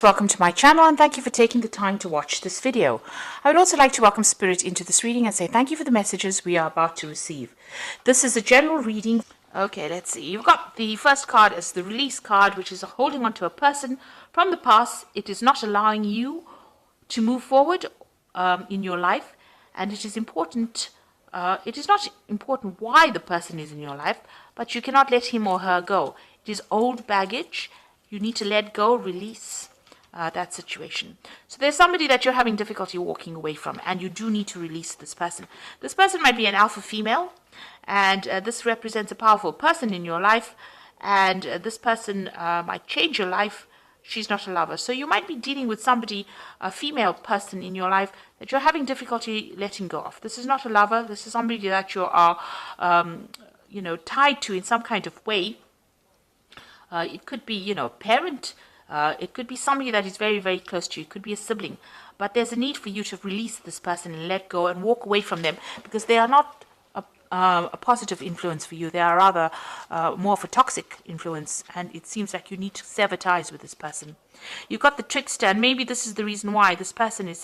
Welcome to my channel and thank you for taking the time to watch this video. I would also like to welcome Spirit into this reading and say thank you for the messages we are about to receive. This is a general reading. Okay, let's see. You've got the first card as the release card, which is holding on to a person from the past. It is not allowing you to move forward in your life, and it is important. It is not important why the person is in your life, but you cannot let him or her go. It is old baggage. You need to let go, release that situation. So there's somebody that you're having difficulty walking away from, and you do need to release this person. This person might be an alpha female, and this represents a powerful person in your life, and this person might change your life. She's not a lover. So you might be dealing with somebody, a female person in your life, that you're having difficulty letting go of. This is not a lover. This is somebody that you are, tied to in some kind of way. It could be, a parent. It could be somebody that is very, very close to you. It could be a sibling. But there's a need for you to release this person and let go and walk away from them, because they are not a positive influence for you. They are rather more of a toxic influence, and it seems like you need to sever ties with this person. You've got the trickster, and maybe this is the reason why this person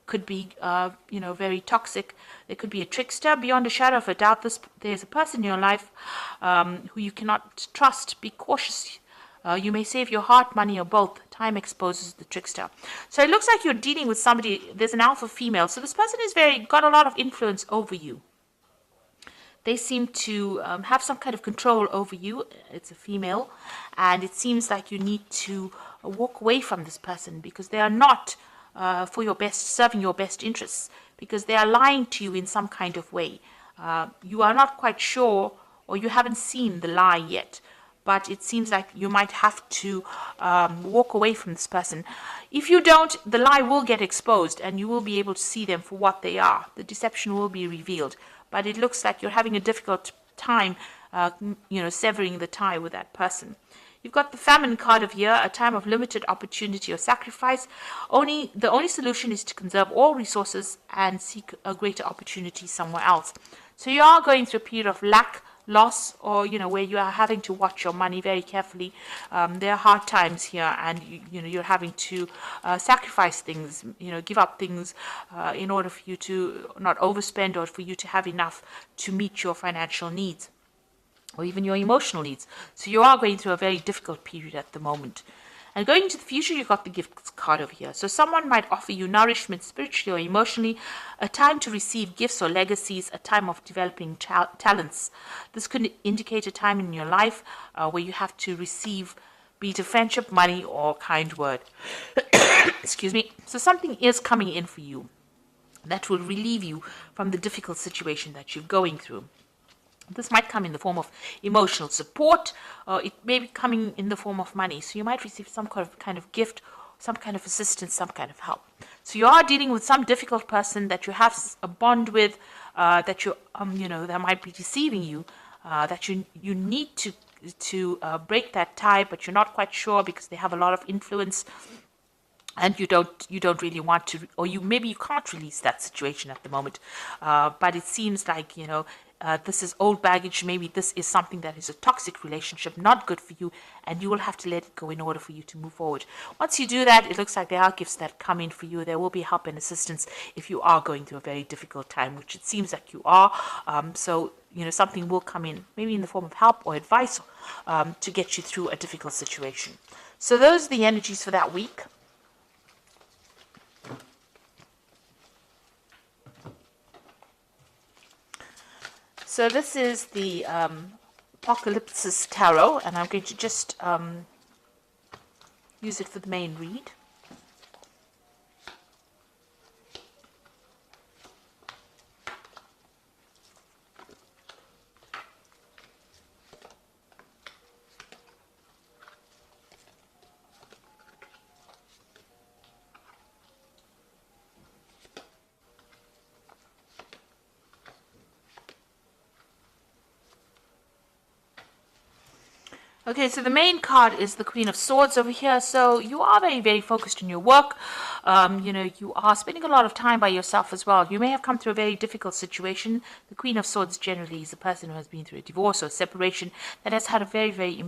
could be very toxic. There could be a trickster. Beyond a shadow of a doubt, there's a person in your life who you cannot trust. Be cautious. You may save your heart, money, or both. Time exposes the trickster. So it looks like you're dealing with somebody. There's an alpha female. So this person is got a lot of influence over you. They seem to have some kind of control over you. It's a female. And it seems like you need to walk away from this person, because they are not for your best, serving your best interests, because they are lying to you in some kind of way. You are not quite sure, or you haven't seen the lie yet. But it seems like you might have to walk away from this person. If you don't, the lie will get exposed, and you will be able to see them for what they are. The deception will be revealed. But it looks like you're having a difficult time, severing the tie with that person. You've got the famine card of here, a time of limited opportunity or sacrifice. The only solution is to conserve all resources and seek a greater opportunity somewhere else. So you are going through a period of lack, loss, or where you are having to watch your money very carefully. There are hard times here, and you're having to sacrifice things, give up things in order for you to not overspend, or for you to have enough to meet your financial needs, or even your emotional needs. So you are going through a very difficult period at the moment. And going into the future, you've got the gift card over here. So someone might offer you nourishment spiritually or emotionally, a time to receive gifts or legacies, a time of developing talents. This could indicate a time in your life where you have to receive, be it a friendship, money, or kind word. Excuse me. So something is coming in for you that will relieve you from the difficult situation that you're going through. This might come in the form of emotional support, or it may be coming in the form of money. So you might receive some kind of gift, some kind of assistance, some kind of help. So you are dealing with some difficult person that you have a bond with, that that might be deceiving you, that you need to break that tie, but you're not quite sure because they have a lot of influence. And you don't really want to, or maybe you can't release that situation at the moment. But it seems like, this is old baggage. Maybe this is something that is a toxic relationship, not good for you, and you will have to let it go in order for you to move forward. Once you do that, it looks like there are gifts that come in for you. There will be help and assistance if you are going through a very difficult time, which it seems like you are. So something will come in, maybe in the form of help or advice, to get you through a difficult situation. So those are the energies for that week. So this is the Apocalypsis Tarot, and I'm going to just use it for the main read. Okay, so the main card is the Queen of Swords over here. So you are very, very focused on your work. You are spending a lot of time by yourself as well. You may have come through a very difficult situation. The Queen of Swords generally is a person who has been through a divorce or separation that has had a very, very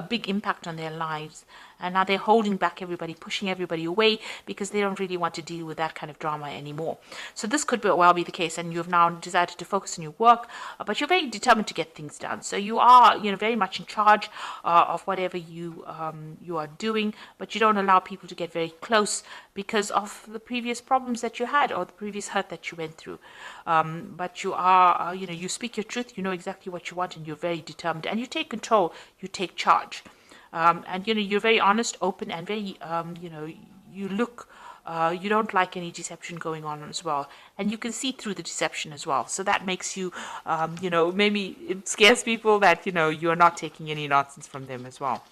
big impact on their lives. and now they're holding back everybody, pushing everybody away because they don't really want to deal with that kind of drama anymore. So this could well be the case, and you've now decided to focus on your work, but you're very determined to get things done. So you are, very much in charge of whatever you are doing, but you don't allow people to get very close because of the previous problems that you had or the previous hurt that you went through. But you are, you speak your truth, you know exactly what you want, and you're very determined, and you take control, you take charge. And you're very honest, open, and very you look you don't like any deception going on as well, and you can see through the deception as well. So that makes you maybe it scares people that you're not taking any nonsense from them as well.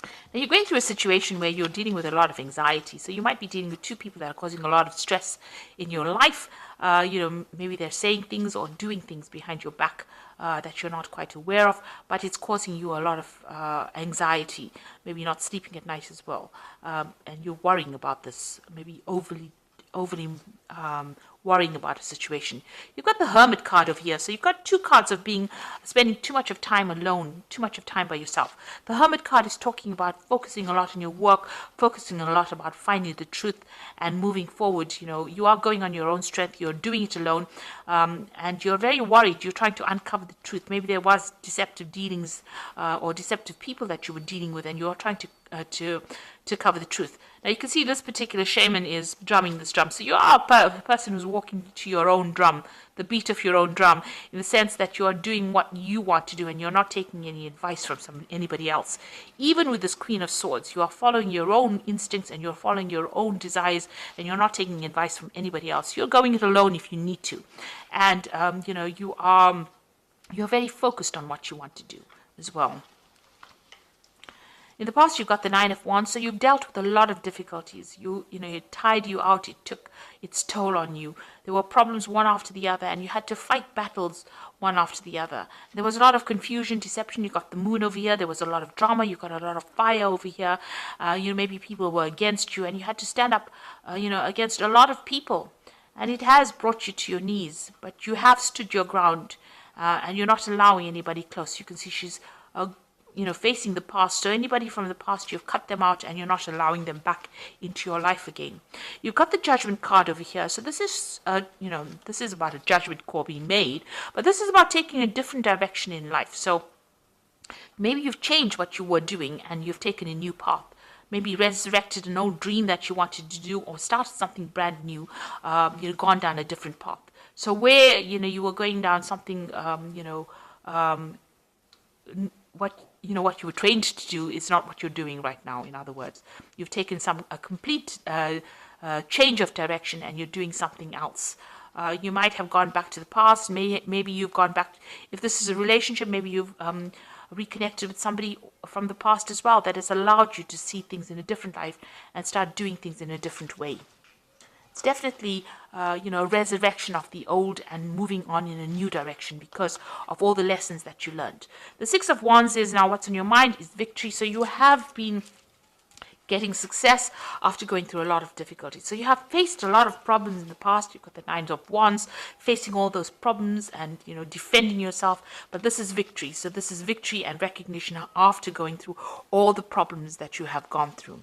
Now you're going through a situation where you're dealing with a lot of anxiety. So you might be dealing with two people that are causing a lot of stress in your life. Maybe they're saying things or doing things behind your back that you're not quite aware of, but it's causing you a lot of anxiety. Maybe not sleeping at night as well, and you're worrying about this. Maybe overly worrying about a situation. You've got the Hermit card over here. So you've got two cards of spending too much of time alone, too much of time by yourself. The Hermit card is talking about focusing a lot on your work, focusing a lot about finding the truth and moving forward. You are going on your own strength. You're doing it alone, and you're very worried. You're trying to uncover the truth. Maybe there was deceptive dealings or deceptive people that you were dealing with, and you're trying to cover the truth. Now you can see this particular shaman is drumming this drum. So you are a person who's walking to your own drum, the beat of your own drum, in the sense that you are doing what you want to do and you're not taking any advice from anybody else. Even with this Queen of Swords, you are following your own instincts and you're following your own desires, and you're not taking advice from anybody else. You're going it alone if you need to. And, you're very focused on what you want to do as well. In the past, you've got the Nine of Wands, so you've dealt with a lot of difficulties. It tired you out. It took its toll on you. There were problems one after the other, and you had to fight battles one after the other. There was a lot of confusion, deception. You got the Moon over here. There was a lot of drama. You got a lot of fire over here. Maybe people were against you, and you had to stand up, against a lot of people. And it has brought you to your knees, but you have stood your ground, and you're not allowing anybody close. You can see she's facing the past. So anybody from the past, you've cut them out and you're not allowing them back into your life again. You've got the Judgment card over here. So this is, this is about a judgment call being made, but this is about taking a different direction in life. So maybe you've changed what you were doing and you've taken a new path. Maybe resurrected an old dream that you wanted to do, or started something brand new. You've gone down a different path. So where, you were going down something, what you were trained to do is not what you're doing right now. In other words, you've taken a complete change of direction and you're doing something else. You might have gone back to the past. Maybe you've gone back. If this is a relationship, maybe you've reconnected with somebody from the past as well that has allowed you to see things in a different life and start doing things in a different way. It's definitely, a resurrection of the old and moving on in a new direction because of all the lessons that you learned. The Six of Wands is now what's on your mind is victory. So you have been getting success after going through a lot of difficulties. So you have faced a lot of problems in the past. You've got the Nine of Wands, facing all those problems and, defending yourself. But this is victory. So this is victory and recognition after going through all the problems that you have gone through.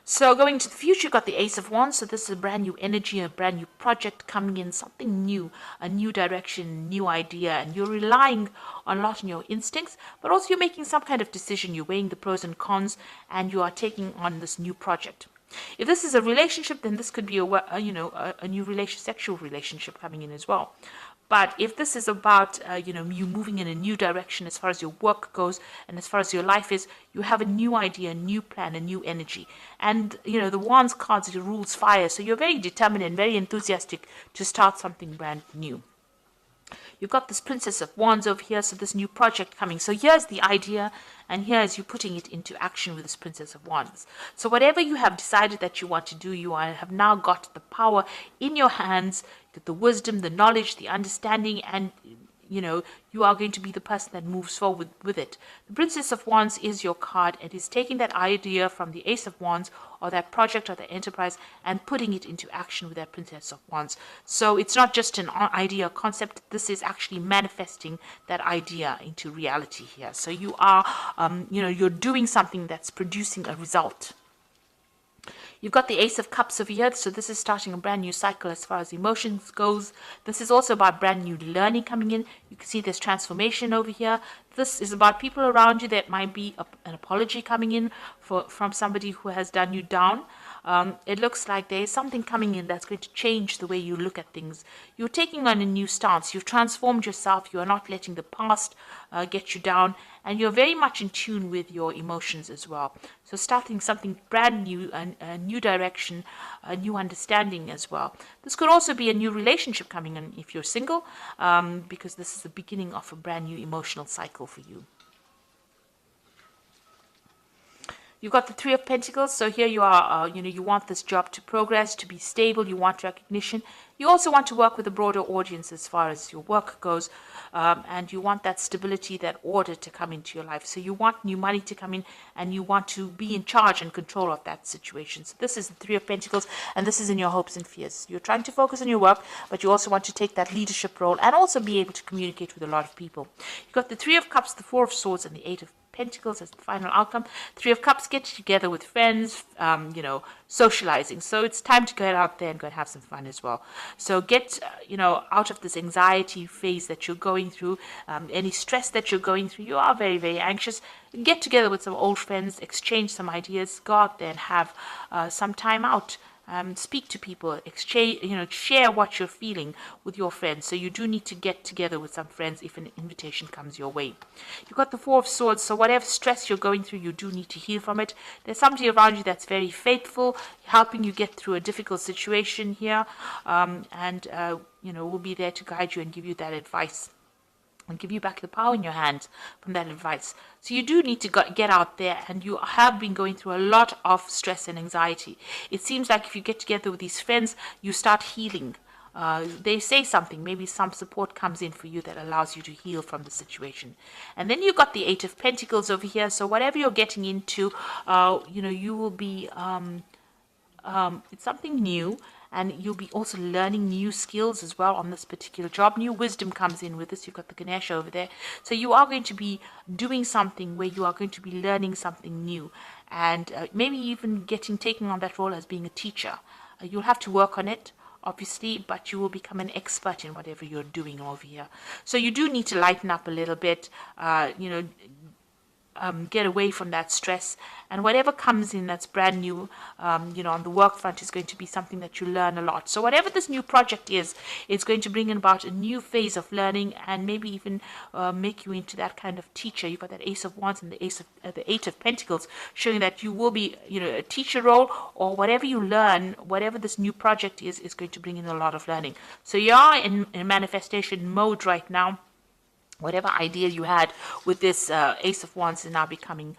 So going to the future, you've got the Ace of Wands. So this is a brand new energy, a brand new project coming in, something new, a new direction, new idea. And you're relying a lot on your instincts, but also you're making some kind of decision. You're weighing the pros and cons, and you are taking on this new project. If this is a relationship, then this could be a new sexual relationship coming in as well. But if this is about, you moving in a new direction as far as your work goes and as far as your life is, you have a new idea, a new plan, a new energy. And, the Wands cards, it rules fire. So you're very determined and very enthusiastic to start something brand new. You've got this Princess of Wands over here, so this new project coming. So here's the idea, and here's you putting it into action with this Princess of Wands. So whatever you have decided that you want to do, you have now got the power in your hands, the wisdom, the knowledge, the understanding, and you are going to be the person that moves forward with it. The Princess of Wands is your card. It is taking that idea from the Ace of Wands or that project or the enterprise and putting it into action with that Princess of Wands. So it's not just an idea or concept. This is actually manifesting that idea into reality here. So you are, you're doing something that's producing a result. You've got the Ace of Cups over here, so this is starting a brand new cycle as far as emotions goes. This is also about brand new learning coming in. You can see there's transformation over here. This is about people around you. That might be an apology coming in from somebody who has done you down. It looks like there is something coming in that's going to change the way you look at things. You're taking on a new stance. You've transformed yourself. You are not letting the past get you down. And you're very much in tune with your emotions as well. So starting something brand new, a new direction, a new understanding as well. This could also be a new relationship coming in if you're single, because this is the beginning of a brand new emotional cycle for you. You've got the Three of Pentacles, so here you are, you want this job to progress, to be stable, you want recognition. You also want to work with a broader audience as far as your work goes, and you want that stability, that order to come into your life. So you want new money to come in, and you want to be in charge and control of that situation. So this is the Three of Pentacles, and this is in your hopes and fears. You're trying to focus on your work, but you also want to take that leadership role and also be able to communicate with a lot of people. You've got the Three of Cups, the Four of Swords, and the Eight of Pentacles as the final outcome. Three of Cups, get together with friends, socializing. So it's time to get out there and go and have some fun as well. So get, out of this anxiety phase that you're going through, any stress that you're going through. You are very, very anxious. Get together with some old friends, exchange some ideas, go out there and have some time out. Speak to people, exchange, share what you're feeling with your friends. So you do need to get together with some friends if an invitation comes your way. You've got the Four of Swords, so whatever stress you're going through, you do need to heal from it. There's somebody around you that's very faithful, helping you get through a difficult situation here, and will be there to guide you and give you that advice and give you back the power in your hands from that advice. So you do need to get out there, and you have been going through a lot of stress and anxiety. It seems like if you get together with these friends, you start healing. They say something, maybe some support comes in for you that allows you to heal from the situation. And then you've got the Eight of Pentacles over here. So whatever you're getting into, you will be, it's something new. And you'll be also learning new skills as well on this particular job. New wisdom comes in with this. You've got the Ganesha over there. So you are going to be doing something where you are going to be learning something new. And maybe even taking on that role as being a teacher. You'll have to work on it, obviously, but you will become an expert in whatever you're doing over here. So you do need to lighten up a little bit, get away from that stress, and whatever comes in that's brand new, on the work front is going to be something that you learn a lot. So whatever this new project is, it's going to bring in about a new phase of learning, and maybe even make you into that kind of teacher. You've got that Ace of Wands and the the Eight of Pentacles, showing that you will be, a teacher role, or whatever you learn, whatever this new project is going to bring in a lot of learning. So you are in manifestation mode right now. Whatever idea you had with this Ace of Wands is now becoming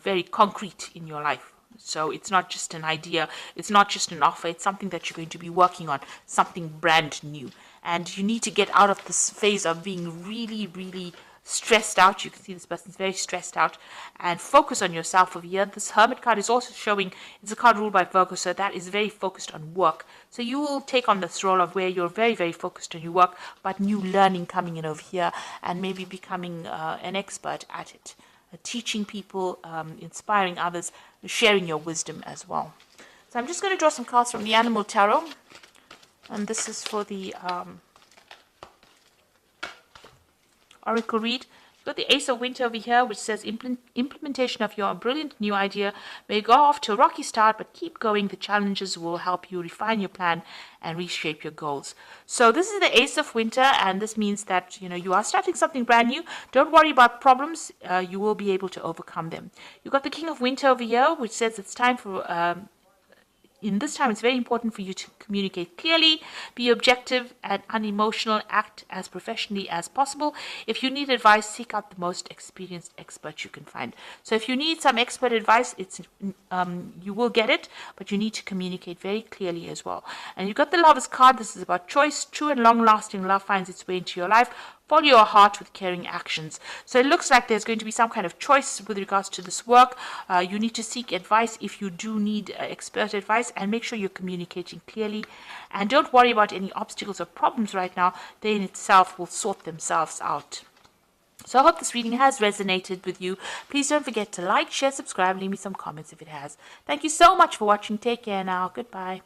very concrete in your life. So it's not just an idea, it's not just an offer, it's something that you're going to be working on, something brand new. And you need to get out of this phase of being really, really stressed out. You can see this person's very stressed out, and focus on yourself over here. This Hermit card is also showing it's a card ruled by Virgo, so that is very focused on work. So you will take on this role of where you're very, very focused on your work, but new learning coming in over here, and maybe becoming an expert at it, teaching people, inspiring others, sharing your wisdom as well. So I'm just going to draw some cards from the Animal Tarot, and this is for the Oracle read. You've got the Ace of Winter over here, which says implementation of your brilliant new idea may go off to a rocky start, but keep going. The challenges will help you refine your plan and reshape your goals. So this is the Ace of Winter, and this means that you are starting something brand new. Don't worry about problems. You will be able to overcome them. You've got the King of Winter over here, which says it's time for in this time, it's very important for you to communicate clearly, be objective and unemotional, act as professionally as possible. If you need advice, seek out the most experienced expert you can find. So if you need some expert advice, you will get it, but you need to communicate very clearly as well. And you've got the Lovers card. This is about choice. True and long-lasting love finds its way into your life. follow your heart with caring actions. So it looks like there's going to be some kind of choice with regards to this work. You need to seek advice if you do need expert advice, and make sure you're communicating clearly. And don't worry about any obstacles or problems right now. They in itself will sort themselves out. So I hope this reading has resonated with you. Please don't forget to like, share, subscribe, leave me some comments if it has. Thank you so much for watching. Take care now. Goodbye.